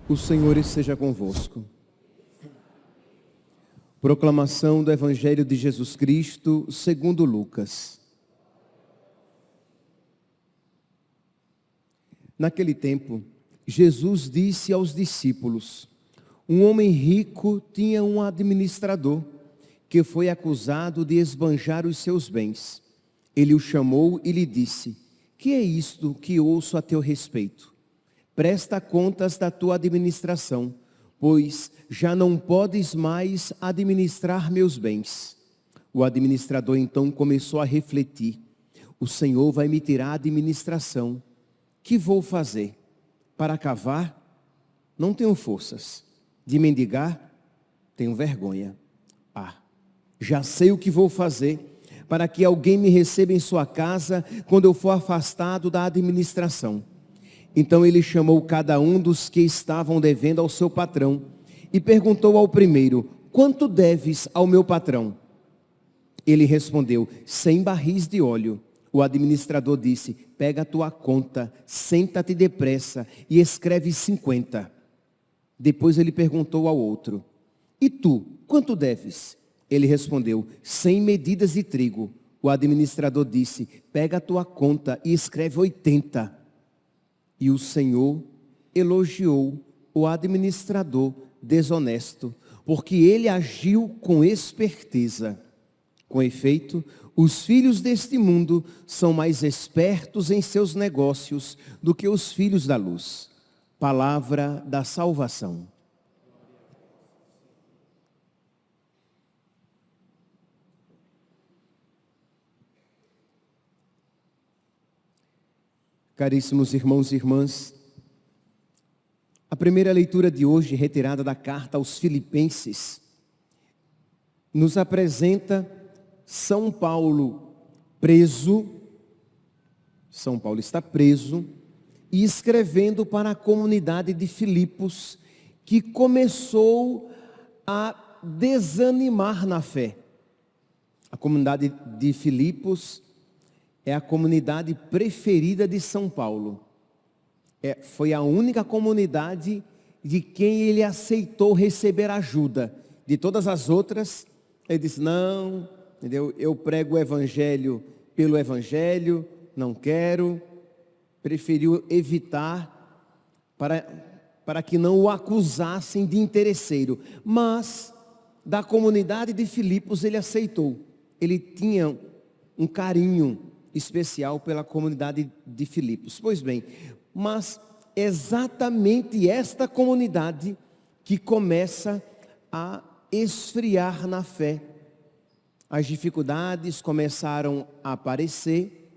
O Senhor esteja convosco. Proclamação do Evangelho de Jesus Cristo, segundo Lucas. Naquele tempo, Jesus disse aos discípulos: um homem rico tinha um administrador, que foi acusado de esbanjar os seus bens. Ele o chamou e lhe disse: que é isto que ouço a teu respeito? Presta contas da tua administração, pois já não podes mais administrar meus bens. O administrador então começou a refletir: o Senhor vai me tirar a administração. Que vou fazer? Para cavar? Não tenho forças. De mendigar? Tenho vergonha. Já sei o que vou fazer, para que alguém me receba em sua casa quando eu for afastado da administração. Então ele chamou cada um dos que estavam devendo ao seu patrão e perguntou ao primeiro: quanto deves ao meu patrão? Ele respondeu: 100 barris de óleo. O administrador disse: pega a tua conta, senta-te depressa e escreve 50. Depois ele perguntou ao outro: e tu, quanto deves? Ele respondeu: 100 medidas de trigo. O administrador disse: pega a tua conta e escreve 80. E o Senhor elogiou o administrador desonesto, porque ele agiu com esperteza. Com efeito, os filhos deste mundo são mais espertos em seus negócios do que os filhos da luz. Palavra da salvação. Caríssimos irmãos e irmãs, a primeira leitura de hoje, retirada da carta aos Filipenses, nos apresenta São Paulo preso. São Paulo está preso e escrevendo para a comunidade de Filipos, que começou a desanimar na fé. A comunidade de Filipos é a comunidade preferida de São Paulo. Foi a única comunidade de quem ele aceitou receber ajuda. De todas as outras, ele disse: não, entendeu? Eu prego o Evangelho pelo Evangelho, não quero. Preferiu evitar para que não o acusassem de interesseiro. Mas da comunidade de Filipos ele aceitou. Ele tinha um carinho especial pela comunidade de Filipos. Pois bem, mas exatamente esta comunidade que começa a esfriar na fé. As dificuldades começaram a aparecer,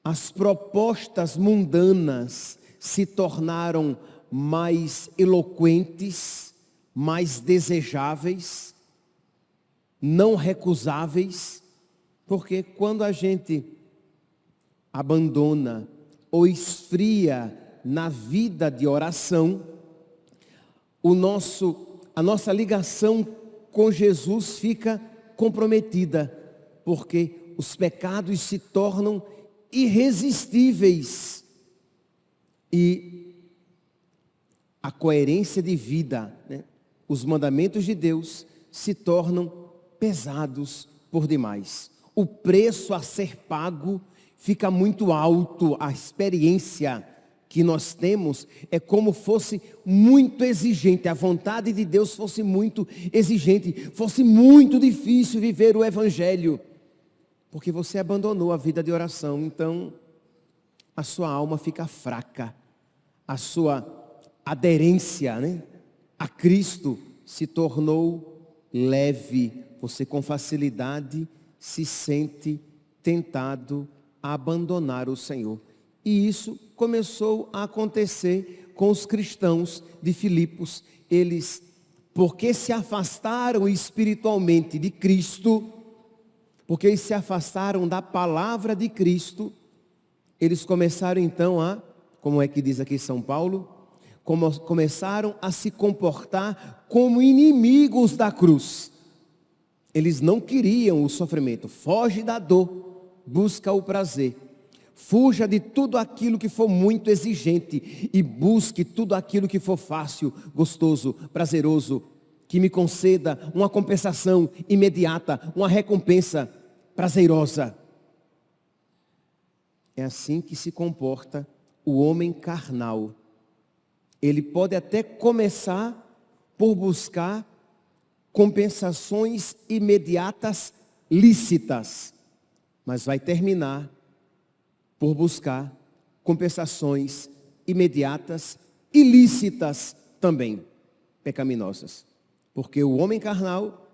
as propostas mundanas se tornaram mais eloquentes, mais desejáveis, não recusáveis. Porque quando a gente abandona ou esfria na vida de oração, a nossa ligação com Jesus fica comprometida, porque os pecados se tornam irresistíveis e a coerência de vida, os mandamentos de Deus se tornam pesados por demais. O preço a ser pago fica muito alto. A experiência que nós temos é como fosse muito exigente. A vontade de Deus fosse muito exigente. Fosse muito difícil viver o Evangelho. Porque você abandonou a vida de oração. Então, a sua alma fica fraca. A sua aderência, a Cristo se tornou leve. Você com facilidade se sente tentado a abandonar o Senhor. E isso começou a acontecer com os cristãos de Filipos. Eles, porque se afastaram espiritualmente de Cristo, porque eles se afastaram da palavra de Cristo, eles começaram então como é que diz aqui São Paulo, começaram a se comportar como inimigos da cruz. Eles não queriam o sofrimento. Foge da dor, busca o prazer. Fuja de tudo aquilo que for muito exigente e busque tudo aquilo que for fácil, gostoso, prazeroso, que me conceda uma compensação imediata, uma recompensa prazerosa. É assim que se comporta o homem carnal. Ele pode até começar por buscar compensações imediatas lícitas, mas vai terminar por buscar compensações imediatas ilícitas também, pecaminosas. Porque o homem carnal,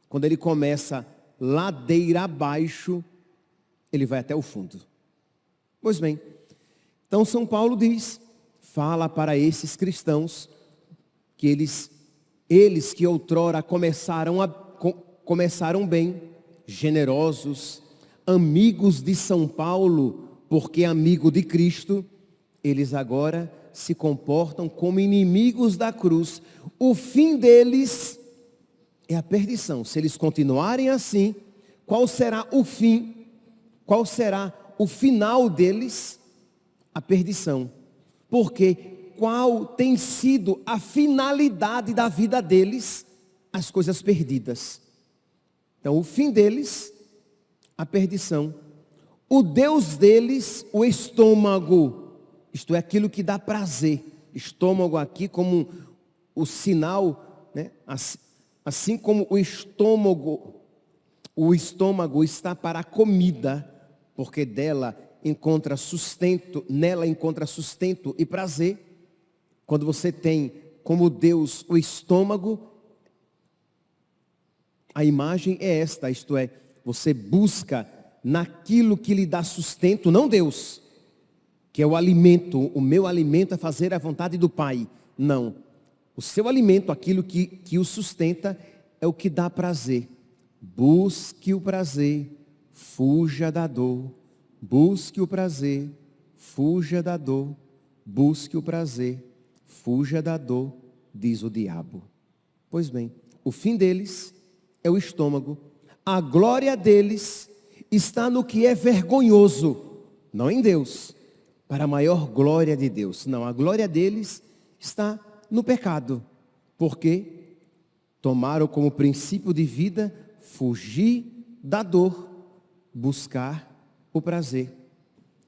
quando ele começa ladeira abaixo, ele vai até o fundo. Pois bem, então São Paulo fala para esses cristãos que eles que outrora começaram bem, generosos, amigos de São Paulo, porque amigo de Cristo, eles agora se comportam como inimigos da cruz. O fim deles é a perdição. Se eles continuarem assim, qual será o fim? Qual será o final deles? A perdição. Porque qual tem sido a finalidade da vida deles? As coisas perdidas. Então o fim deles, a perdição. O Deus deles, o estômago, isto é, aquilo que dá prazer. Estômago aqui como o sinal, assim como o estômago está para a comida, porque nela encontra sustento e prazer. Quando você tem como Deus o estômago, a imagem é esta, isto é, você busca naquilo que lhe dá sustento, não Deus, que é o alimento, o meu alimento é fazer a vontade do Pai. Não, o seu alimento, aquilo que o sustenta, é o que dá prazer. Busque o prazer, fuja da dor. Busque o prazer, fuja da dor. Busque o prazer, fuja da dor, diz o diabo. Pois bem, o fim deles é o estômago. A glória deles está no que é vergonhoso, não em Deus, para a maior glória de Deus. Não, a glória deles está no pecado, porque tomaram como princípio de vida fugir da dor, buscar o prazer,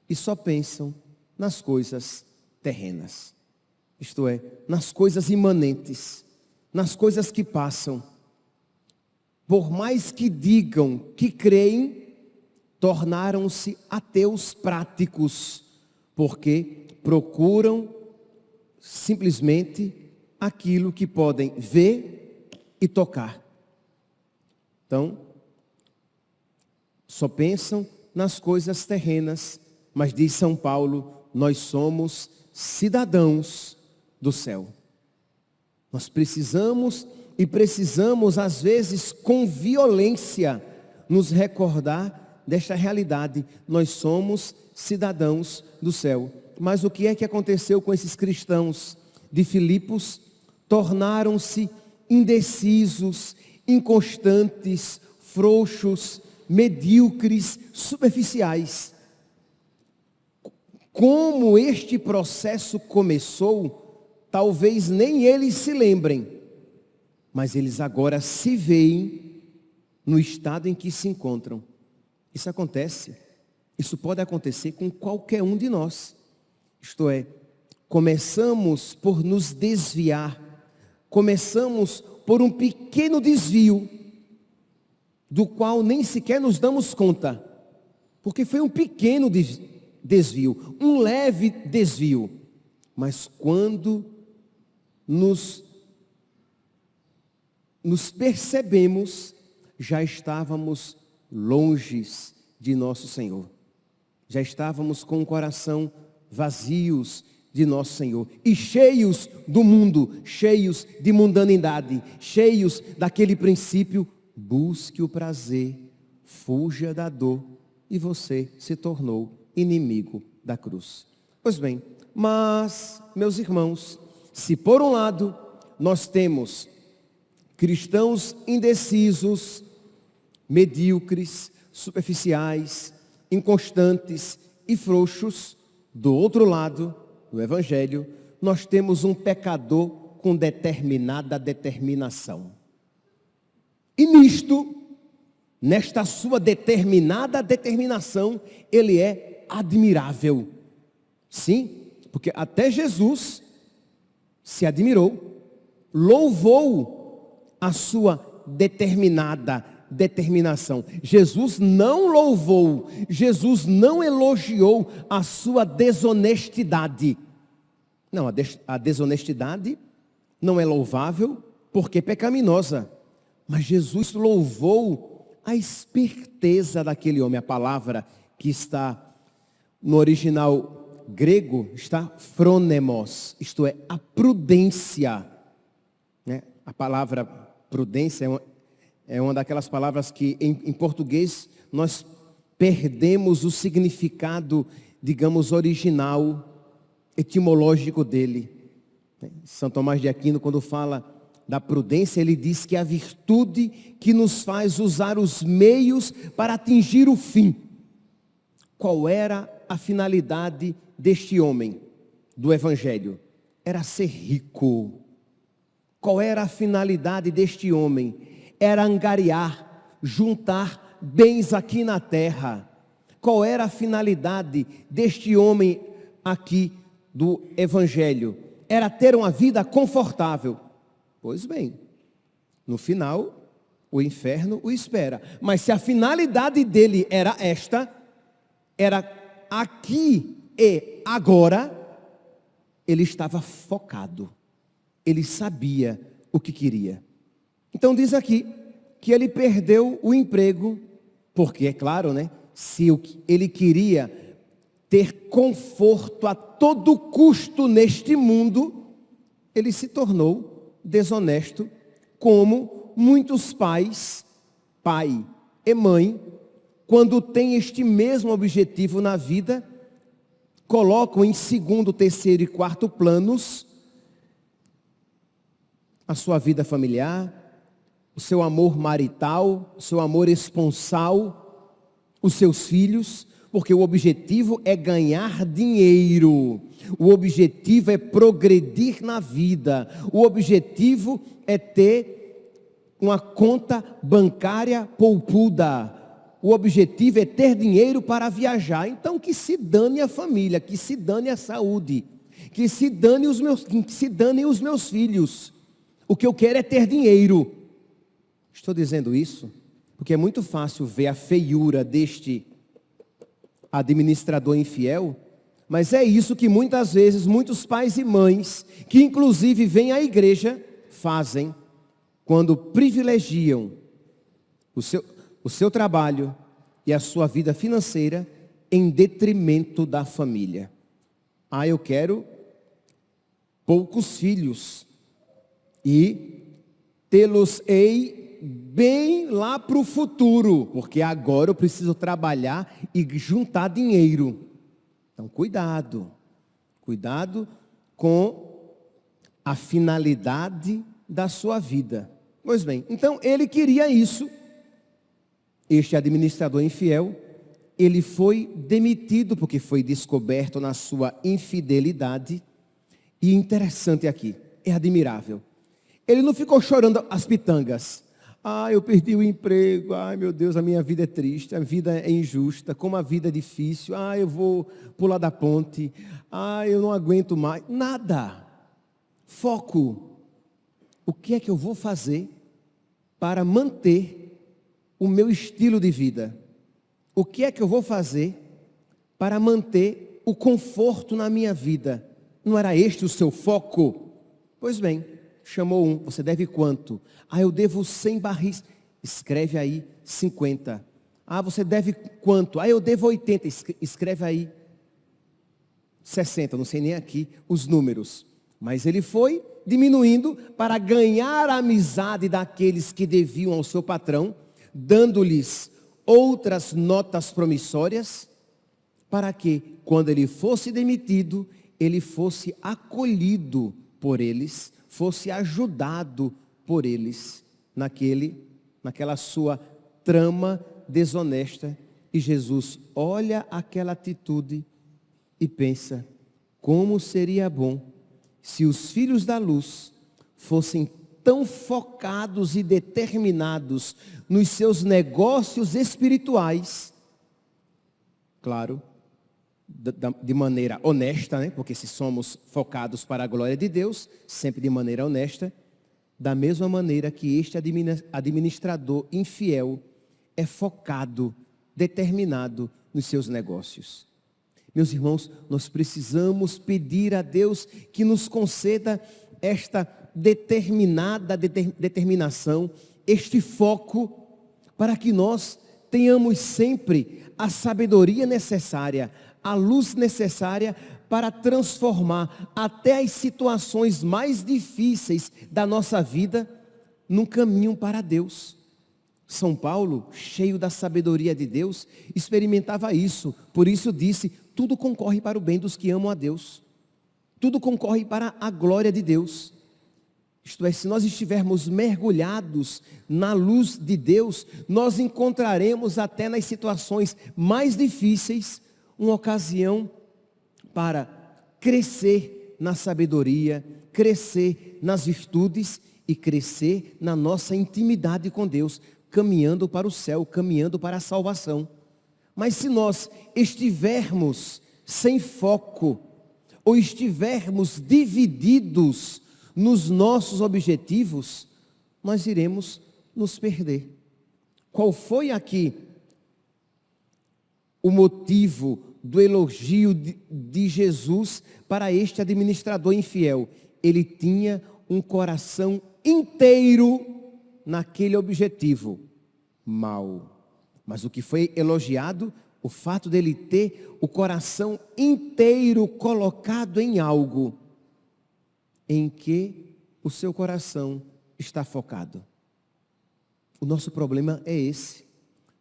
e só pensam nas coisas terrenas, isto é, nas coisas imanentes, nas coisas que passam. Por mais que digam que creem, tornaram-se ateus práticos, porque procuram simplesmente aquilo que podem ver e tocar. Então, só pensam nas coisas terrenas, mas diz São Paulo, nós somos cidadãos do céu. Nós precisamos às vezes com violência nos recordar desta realidade. Nós somos cidadãos do céu. Mas o que é que aconteceu com esses cristãos de Filipos? Tornaram-se indecisos, inconstantes, frouxos, medíocres, superficiais. Como este processo começou, talvez nem eles se lembrem, mas eles agora se veem no estado em que se encontram. Isso acontece, isso pode acontecer com qualquer um de nós. Isto é, começamos por nos desviar, começamos por um pequeno desvio, do qual nem sequer nos damos conta, porque foi um pequeno desvio, um leve desvio, mas quando nos percebemos, já estávamos longe de nosso Senhor, já estávamos com o coração vazios de nosso Senhor, e cheios do mundo, cheios de mundanidade, cheios daquele princípio, busque o prazer, fuja da dor, e você se tornou inimigo da cruz. Pois bem, mas, meus irmãos, se por um lado nós temos cristãos indecisos, medíocres, superficiais, inconstantes e frouxos, do outro lado, no Evangelho, nós temos um pecador com determinada determinação. E nesta sua determinada determinação, ele é admirável. Sim, porque até Jesus se admirou, louvou a sua determinada determinação. Jesus não louvou, Jesus não elogiou a sua desonestidade. Não, a desonestidade não é louvável porque é pecaminosa. Mas Jesus louvou a esperteza daquele homem. A palavra que está no original grego está phronemos, isto é, a prudência. A palavra prudência é uma daquelas palavras que em português nós perdemos o significado, digamos, original, etimológico dele. São Tomás de Aquino, quando fala da prudência, ele diz que é a virtude que nos faz usar os meios para atingir o fim. Qual era a finalidade deste homem do Evangelho? Era ser rico. Qual era a finalidade deste homem? Era angariar, juntar bens aqui na terra. Qual era a finalidade deste homem aqui do Evangelho? Era ter uma vida confortável. Pois bem, no final, o inferno o espera. Mas se a finalidade dele era esta, era aqui e agora, ele estava focado. Ele sabia o que queria. Então diz aqui que ele perdeu o emprego, porque é claro, se ele queria ter conforto a todo custo neste mundo, ele se tornou desonesto, como muitos pais, pai e mãe, quando têm este mesmo objetivo na vida, colocam em segundo, terceiro e quarto planos a sua vida familiar, o seu amor marital, o seu amor esponsal, os seus filhos, porque o objetivo é ganhar dinheiro, o objetivo é progredir na vida, o objetivo é ter uma conta bancária poupuda, o objetivo é ter dinheiro para viajar. Então que se dane a família, que se dane a saúde, que se danem os meus filhos. O que eu quero é ter dinheiro. Estou dizendo isso porque é muito fácil ver a feiura deste administrador infiel, mas é isso que muitas vezes muitos pais e mães, que inclusive vêm à igreja, fazem quando privilegiam o seu trabalho e a sua vida financeira em detrimento da família. Eu quero poucos filhos e tê-los-ei bem lá para o futuro, porque agora eu preciso trabalhar e juntar dinheiro. Então cuidado com a finalidade da sua vida. Pois bem, então ele queria isso. Este administrador infiel, ele foi demitido porque foi descoberto na sua infidelidade. E interessante aqui, é admirável, ele não ficou chorando as pitangas. Eu perdi o emprego, meu Deus, a minha vida é triste, a vida é injusta, como a vida é difícil, eu vou pular da ponte, eu não aguento mais. Nada. Foco. O que é que eu vou fazer para manter o meu estilo de vida? O que é que eu vou fazer para manter o conforto na minha vida? Não era este o seu foco? Pois bem, chamou um. Você deve quanto? Eu devo 100 barris. Escreve aí 50. Você deve quanto? Eu devo 80. Escreve aí 60. Não sei nem aqui os números. Mas ele foi diminuindo para ganhar a amizade daqueles que deviam ao seu patrão, dando-lhes outras notas promissórias, para que, quando ele fosse demitido, ele fosse acolhido por eles, fosse ajudado por eles naquela sua trama desonesta. E Jesus olha aquela atitude e pensa: como seria bom se os filhos da luz fossem tão focados e determinados nos seus negócios espirituais, claro, de maneira honesta, né? Porque se somos focados para a glória de Deus, sempre de maneira honesta, da mesma maneira que este administrador infiel é focado, determinado nos seus negócios. Meus irmãos, nós precisamos pedir a Deus que nos conceda esta determinação, este foco, para que nós tenhamos sempre a sabedoria necessária, a luz necessária para transformar até as situações mais difíceis da nossa vida num caminho para Deus. São Paulo, cheio da sabedoria de Deus, experimentava isso. Por isso disse: tudo concorre para o bem dos que amam a Deus. Tudo concorre para a glória de Deus. Isto é, se nós estivermos mergulhados na luz de Deus, nós encontraremos até nas situações mais difíceis uma ocasião para crescer na sabedoria, crescer nas virtudes e crescer na nossa intimidade com Deus, caminhando para o céu, caminhando para a salvação. Mas se nós estivermos sem foco, ou estivermos divididos nos nossos objetivos, nós iremos nos perder. Qual foi aqui o motivo do elogio de Jesus para este administrador infiel? Ele tinha um coração inteiro naquele objetivo mau. Mas o que foi elogiado, o fato dele ter o coração inteiro colocado em algo em que o seu coração está focado. O nosso problema é esse.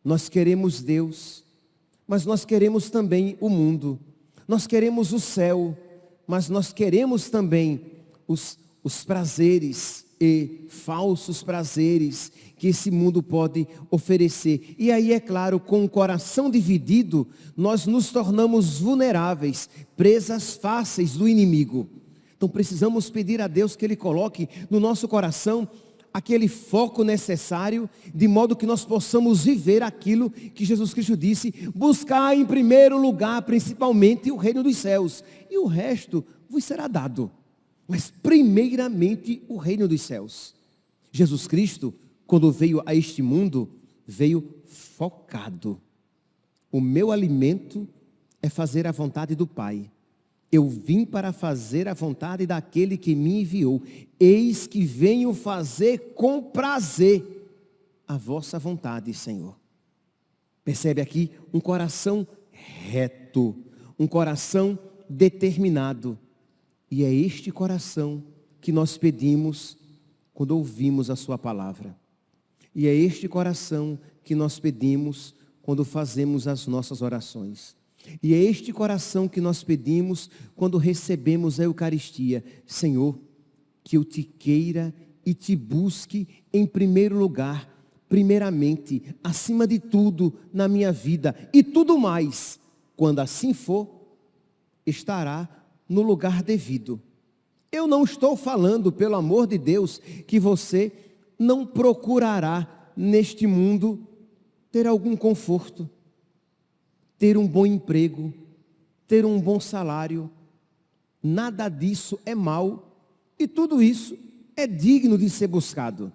Nós queremos Deus, mas nós queremos também o mundo. Nós queremos o céu, mas nós queremos também os prazeres e falsos prazeres que esse mundo pode oferecer. E aí, é claro, com o coração dividido, nós nos tornamos vulneráveis, presas fáceis do inimigo. Então precisamos pedir a Deus que Ele coloque no nosso coração aquele foco necessário, de modo que nós possamos viver aquilo que Jesus Cristo disse: buscar em primeiro lugar, principalmente, o reino dos céus, e o resto vos será dado. Mas primeiramente o reino dos céus. Jesus Cristo, quando veio a este mundo, veio focado. O meu alimento é fazer a vontade do Pai. Eu vim para fazer a vontade daquele que me enviou. Eis que venho fazer com prazer a vossa vontade, Senhor. Percebe aqui um coração reto, um coração determinado. E é este coração que nós pedimos quando ouvimos a sua palavra. E é este coração que nós pedimos quando fazemos as nossas orações. E é este coração que nós pedimos quando recebemos a Eucaristia. Senhor, que eu te queira e te busque em primeiro lugar, primeiramente, acima de tudo na minha vida. E tudo mais, quando assim for, estará no lugar devido. Eu não estou falando, pelo amor de Deus, que você não procurará neste mundo ter algum conforto, ter um bom emprego, ter um bom salário. Nada disso é mal e tudo isso é digno de ser buscado.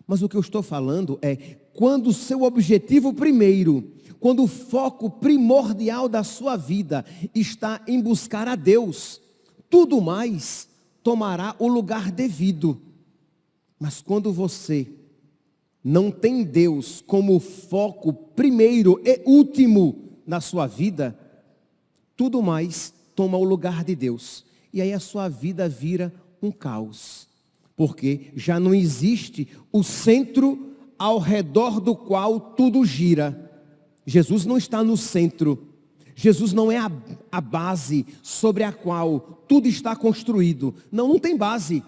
Mas o que eu estou falando é quando o seu objetivo primeiro, quando o foco primordial da sua vida está em buscar a Deus, tudo mais tomará o lugar devido. Mas quando você não tem Deus como foco primeiro e último na sua vida, tudo mais toma o lugar de Deus. E aí a sua vida vira um caos. Porque já não existe o centro ao redor do qual tudo gira. Jesus não está no centro. Jesus não é a base sobre a qual tudo está construído. Não, não tem base.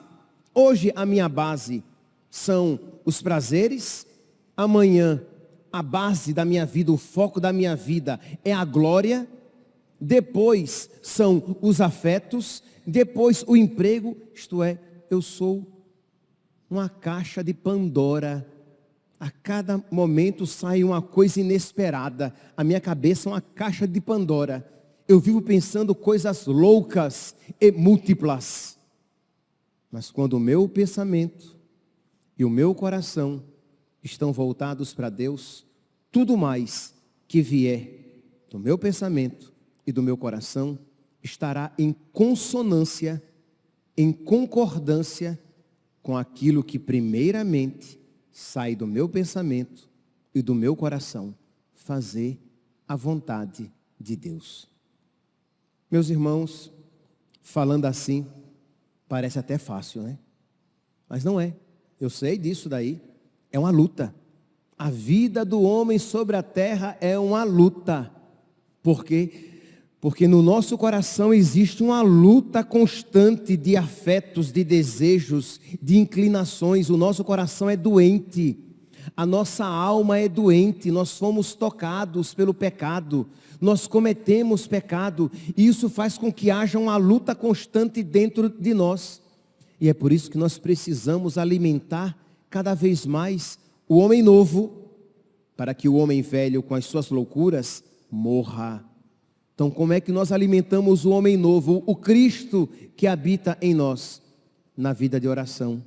Hoje a minha base são os prazeres. Amanhã a base da minha vida, o foco da minha vida é a glória. Depois são os afetos. Depois o emprego. Isto é, eu sou uma caixa de Pandora. A cada momento sai uma coisa inesperada. A minha cabeça é uma caixa de Pandora. Eu vivo pensando coisas loucas e múltiplas. Mas quando o meu pensamento e o meu coração estão voltados para Deus, tudo mais que vier do meu pensamento e do meu coração estará em consonância, em concordância com aquilo que primeiramente sai do meu pensamento e do meu coração, fazer a vontade de Deus. Meus irmãos, falando assim, parece até fácil, né? Mas não é. Eu sei disso daí. É uma luta. A vida do homem sobre a terra é uma luta. Por quê? Porque no nosso coração existe uma luta constante de afetos, de desejos, de inclinações. O nosso coração é doente. A nossa alma é doente. Nós fomos tocados pelo pecado. Nós cometemos pecado. E isso faz com que haja uma luta constante dentro de nós. E é por isso que nós precisamos alimentar cada vez mais o homem novo, para que o homem velho com as suas loucuras morra. Então, como é que nós alimentamos o homem novo, o Cristo que habita em nós? Na vida de oração,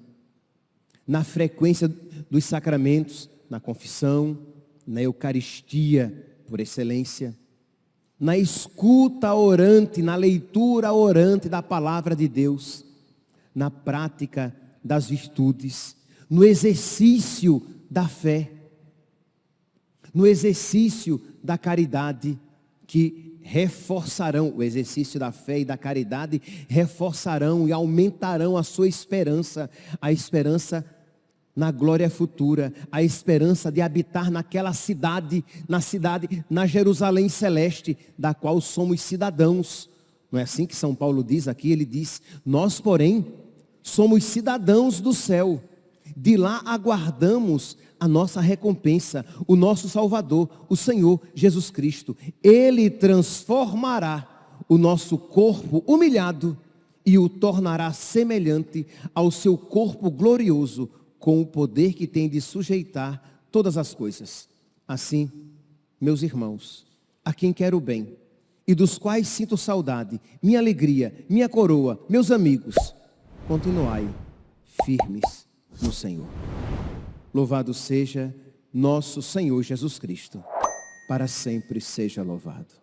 na frequência dos sacramentos, na confissão, na Eucaristia, por excelência, na escuta orante, na leitura orante da palavra de Deus, na prática das virtudes, no exercício da fé, no exercício da caridade, que reforçarão, o exercício da fé e da caridade, reforçarão e aumentarão a sua esperança, a esperança na glória futura, a esperança de habitar naquela cidade, na Jerusalém celeste, da qual somos cidadãos. Não é assim que São Paulo diz aqui? Ele diz, nós porém, somos cidadãos do céu, de lá aguardamos a nossa recompensa, o nosso Salvador, o Senhor Jesus Cristo. Ele transformará o nosso corpo humilhado e o tornará semelhante ao seu corpo glorioso, com o poder que tem de sujeitar todas as coisas. Assim, meus irmãos, a quem quero bem e dos quais sinto saudade, minha alegria, minha coroa, meus amigos, continuai firmes no Senhor. Louvado seja nosso Senhor Jesus Cristo, para sempre seja louvado.